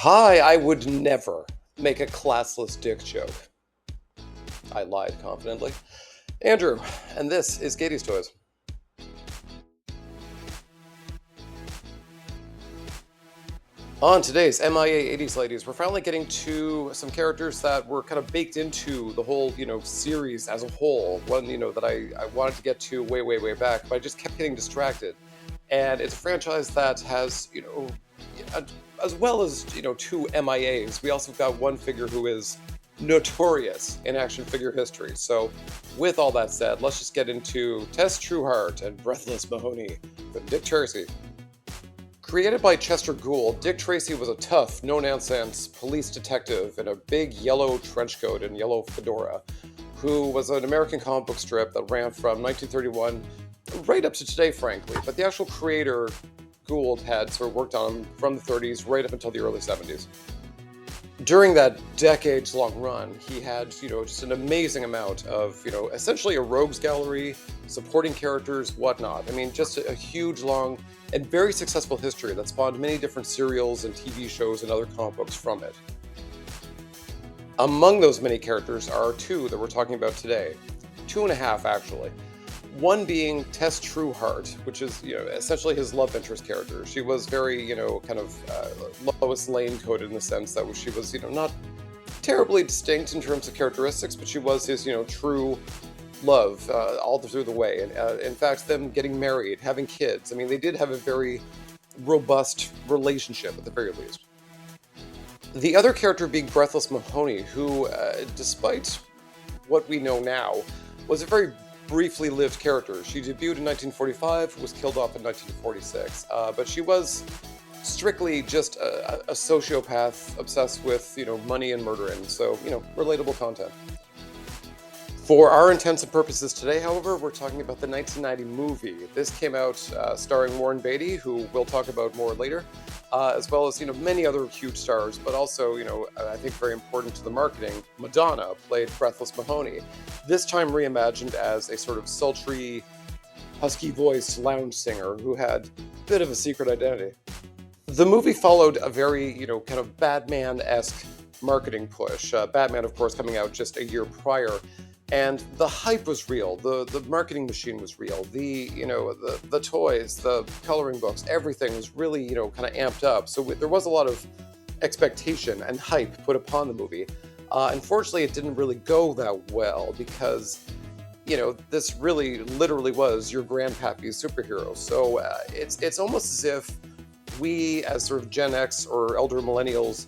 Hi, I would never make a classless dick joke. I lied confidently. Andrew, and this is Gayties Toys. On today's MIA 80s Ladies, we're finally getting to some characters that were kind of baked into the whole, series as a whole. One, that I wanted to get to way, way, way back, but I just kept getting distracted. And it's a franchise that has, a- as well as, two MIAs, we also got one figure who is notorious in action figure history. So, with all that said, let's just get into Tess Trueheart and Breathless Mahoney from Dick Tracy. Created by Chester Gould, Dick Tracy was a tough, no-nonsense police detective in a big yellow trench coat and yellow fedora, who was an American comic book strip that ran from 1931 right up to today, frankly. But the actual creator, Gould, had sort of worked on him from the 30s right up until the early 70s. During that decades-long run, he had, just an amazing amount of, essentially a rogues gallery, supporting characters, whatnot. I mean, just a huge, long, and very successful history that spawned many different serials and TV shows and other comic books from it. Among those many characters are two that we're talking about today. Two and a half, actually. One being Tess Trueheart, which is, essentially his love interest character. She was very, kind of Lois Lane coded in the sense that she was, not terribly distinct in terms of characteristics, but she was his, true love all through the way. And in fact, them getting married, having kids. I mean, they did have a very robust relationship at the very least. The other character being Breathless Mahoney, who, despite what we know now, was a very briefly lived character. She debuted in 1945, was killed off in 1946, but she was strictly just a sociopath obsessed with, money and murdering, so, relatable content. For our intents and purposes today, however, we're talking about the 1990 movie. This came out starring Warren Beatty, who we'll talk about more later, as well as many other huge stars, but also I think very important to the marketing. Madonna played Breathless Mahoney, this time reimagined as a sort of sultry, husky-voiced lounge singer who had a bit of a secret identity. The movie followed a very kind of Batman-esque marketing push. Batman, of course, coming out just a year prior. And the hype was real. The marketing machine was real. The toys, the coloring books, everything was really kind of amped up. So there was a lot of expectation and hype put upon the movie. Unfortunately, it didn't really go that well because this really literally was your grandpappy's superhero. So it's almost as if we, as sort of Gen X or elder millennials,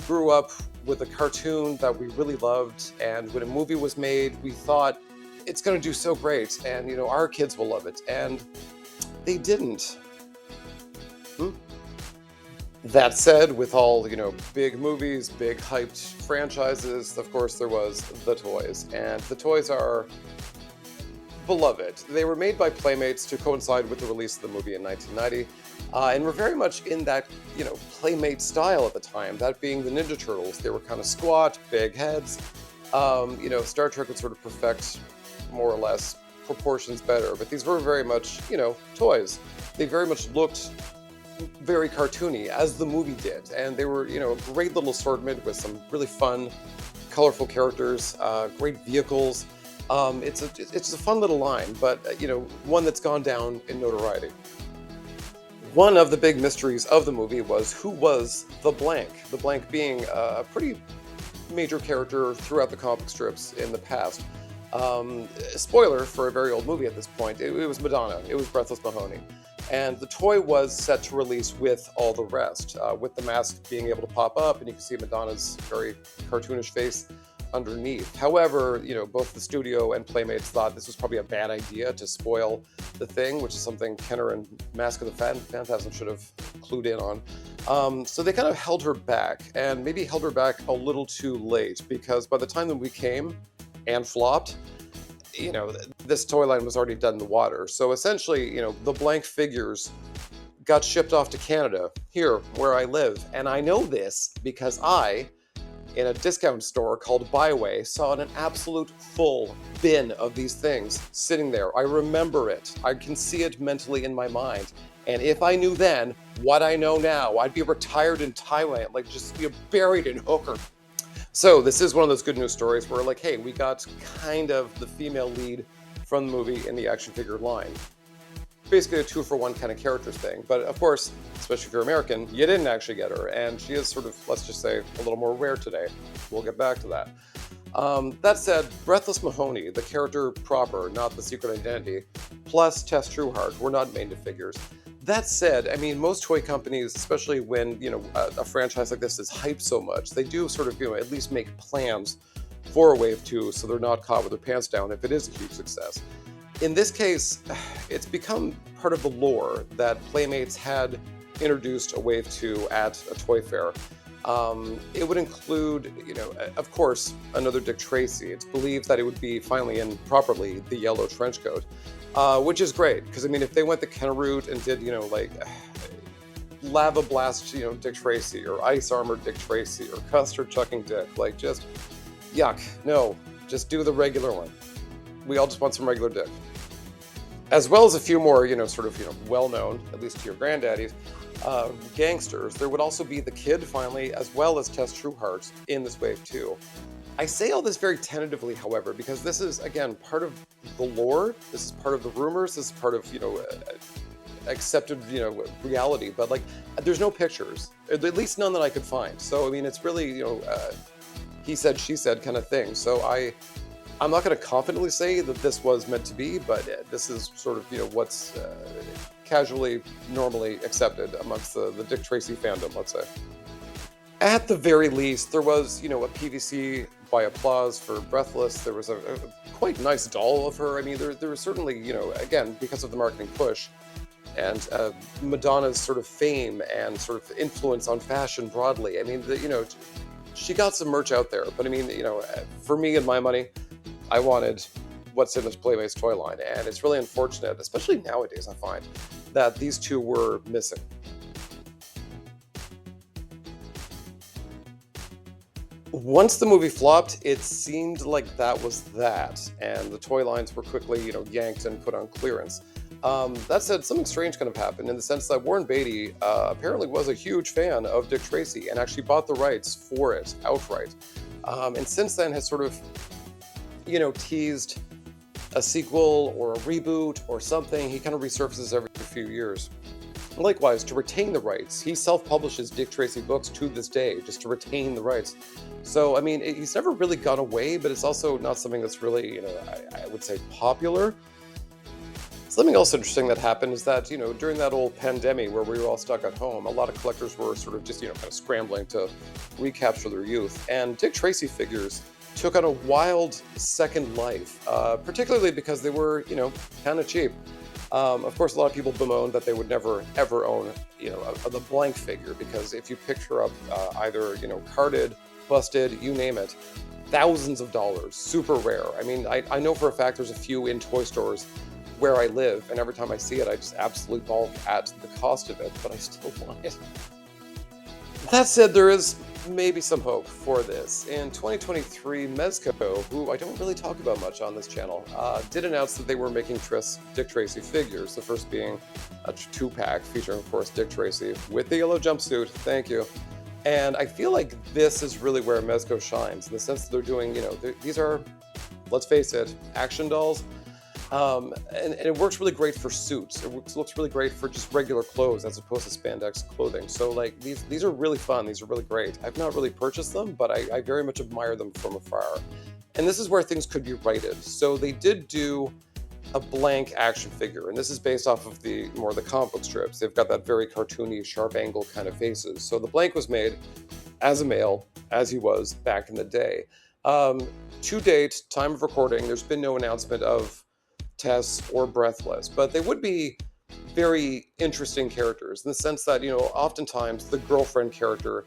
grew up with a cartoon that we really loved, and when a movie was made, we thought it's going to do so great, and our kids will love it, and they didn't. That said, with all big movies, big hyped franchises, of course there was the toys, and the toys are beloved. They were made by Playmates to coincide with the release of the movie in 1990, and were very much in that, Playmate style at the time, that being the Ninja Turtles. They were kind of squat, big heads. Star Trek would sort of perfect, more or less, proportions better, but these were very much, toys. They very much looked very cartoony, as the movie did, and they were, a great little assortment with some really fun, colorful characters, great vehicles. It's a fun little line, but one that's gone down in notoriety. One of the big mysteries of the movie was who was the blank. The blank being a pretty major character throughout the comic strips in the past. Spoiler for a very old movie at this point, it was Madonna. It was Breathless Mahoney. And the toy was set to release with all the rest, with the mask being able to pop up, and you can see Madonna's very cartoonish face underneath. However, both the studio and Playmates thought this was probably a bad idea to spoil the thing, which is something Kenner and Mask of the Phantasm should have clued in on. So they kind of held her back, and maybe held her back a little too late, because by the time the movie came and flopped, this toy line was already dead in the water. So essentially, the blank figures got shipped off to Canada, here, where I live. And I know this because I, in a discount store called Byway, saw an absolute full bin of these things sitting there. I remember it. I can see it mentally in my mind. And if I knew then what I know now, I'd be retired in Thailand, like just buried in hooker. So this is one of those good news stories where, like, hey, we got kind of the female lead from the movie in the action figure line. Basically a 2-for-1 kind of characters thing. But of course, especially if you're American, you didn't actually get her. And she is sort of, let's just say, a little more rare today. We'll get back to that. That said, Breathless Mahoney, the character proper, not the secret identity, plus Tess Trueheart were not made into figures. That said, I mean, most toy companies, especially when, a franchise like this is hyped so much, they do sort of, at least make plans for a wave 2 so they're not caught with their pants down if it is a huge success. In this case, it's become part of the lore that Playmates had introduced a wave 2 at a toy fair. It would include, of course, another Dick Tracy. It's believed that it would be finally in properly the yellow trench coat, which is great because I mean, if they went the Kenner route and did, like lava blast, Dick Tracy or ice armored Dick Tracy or custard chucking Dick, like just yuck. No, just do the regular one. We all just want some regular Dick. As well as a few more, well-known, at least to your granddaddies, gangsters. There would also be the Kid, finally, as well as Tess Trueheart in this wave too. I say all this very tentatively, however, because this is, again, part of the lore. This is part of the rumors. This is part of, accepted, reality. But, like, there's no pictures, at least none that I could find. So, I mean, it's really, he said, she said kind of thing. So I'm not going to confidently say that this was meant to be, but this is sort of, what's casually, normally accepted amongst the Dick Tracy fandom, let's say. At the very least, there was, a PVC by applause for Breathless. There was a quite nice doll of her. I mean, there was certainly, again, because of the marketing push and Madonna's sort of fame and sort of influence on fashion broadly. I mean, she got some merch out there, but I mean, for me and my money, I wanted what's in this Playmates toy line, and it's really unfortunate, especially nowadays, I find, that these two were missing. Once the movie flopped, it seemed like that was that, and the toy lines were quickly, yanked and put on clearance. That said, something strange kind of happened in the sense that Warren Beatty apparently was a huge fan of Dick Tracy and actually bought the rights for it outright. And since then has sort of teased a sequel or a reboot or something. He kind of resurfaces every few years. Likewise, to retain the rights, he self-publishes Dick Tracy books to this day, just to retain the rights. So, I mean, he's never really gone away, but it's also not something that's really, I would say popular. Something else interesting that happened is that, during that old pandemic where we were all stuck at home, a lot of collectors were sort of just, kind of scrambling to recapture their youth. And Dick Tracy figures took on a wild second life, particularly because they were, kind of cheap. Of course, a lot of people bemoaned that they would never, ever own, the blank figure, because if you picture up either, carded, busted, you name it, thousands of dollars, super rare. I mean, I know for a fact there's a few in toy stores where I live, and every time I see it, I just absolutely balk at the cost of it, but I still want it. That said, there is maybe some hope for this. In 2023, Mezco, who I don't really talk about much on this channel, did announce that they were making Dick Tracy figures, the first being a 2-pack featuring, of course, Dick Tracy with the yellow jumpsuit, thank you. And I feel like this is really where Mezco shines, in the sense that they're doing, these are, let's face it, action dolls. And it works really great for suits. It looks really great for just regular clothes as opposed to spandex clothing. So like these are really fun. These are really great. I've not really purchased them, but I very much admire them from afar. And this is where things could be righted. So they did do a blank action figure, and this is based off of the comic book strips. They've got that very cartoony, sharp angle kind of faces. So the blank was made as a male, as he was back in the day. To date, time of recording, there's been no announcement of Tess or Breathless, but they would be very interesting characters in the sense that, oftentimes the girlfriend character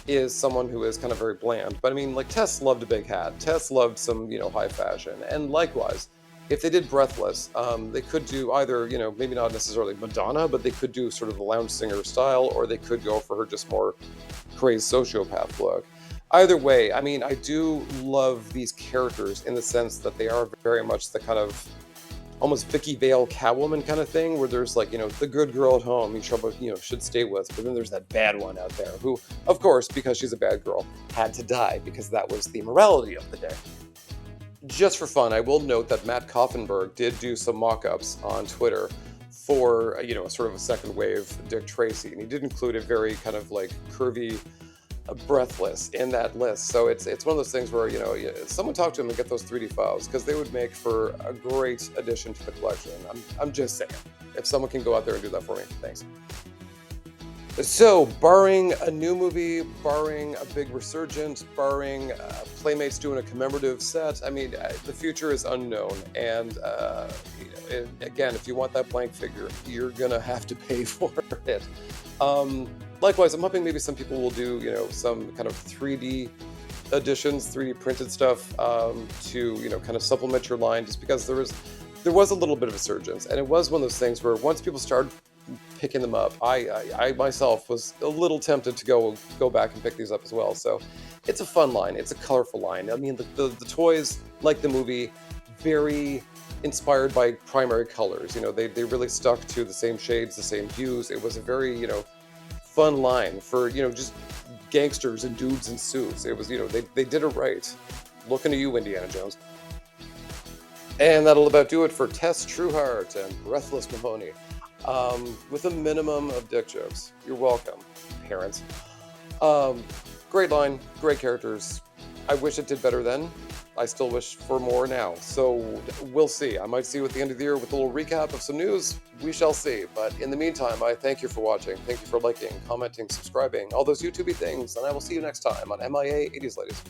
is someone who is kind of very bland. But I mean, like, Tess loved a big hat. Tess loved some, high fashion. And likewise, if they did Breathless, they could do either, maybe not necessarily Madonna, but they could do sort of the lounge singer style, or they could go for her just more crazed sociopath look. Either way, I mean, I do love these characters in the sense that they are very much the kind of almost Vicky Vale Catwoman kind of thing, where there's like, the good girl at home you should, should stay with, but then there's that bad one out there who, of course, because she's a bad girl, had to die because that was the morality of the day. Just for fun, I will note that Matt Koffenberg did do some mock-ups on Twitter for, sort of a second wave Dick Tracy, and he did include a very kind of like curvy Breathless in that list. So it's one of those things where, someone talk to him and get those 3D files, because they would make for a great addition to the collection. I'm just saying, if someone can go out there and do that for me, thanks. So, barring a new movie, barring a big resurgence, barring Playmates doing a commemorative set, I mean, the future is unknown. And, again, if you want that blank figure, you're going to have to pay for it. Likewise, I'm hoping maybe some people will do, some kind of 3D editions, 3D printed stuff to, kind of supplement your line, just because there was a little bit of a resurgence. And it was one of those things where once people started picking them up, I myself was a little tempted to go back and pick these up as well. So it's a fun line. It's a colorful line. I mean, the toys, like the movie, very inspired by primary colors. They really stuck to the same shades, the same hues. It was a very, fun line for, just gangsters and dudes in suits. It was, they did it right. Looking to you, Indiana Jones. And that'll about do it for Tress, Trueheart, and Breathless Mahoney. With a minimum of dick jokes. You're welcome, parents. Great line, great characters. I wish it did better then. I still wish for more now. So we'll see. I might see you at the end of the year with a little recap of some news. We shall see. But in the meantime, I thank you for watching. Thank you for liking, commenting, subscribing, all those YouTubey things. And I will see you next time on MIA 80s Ladies.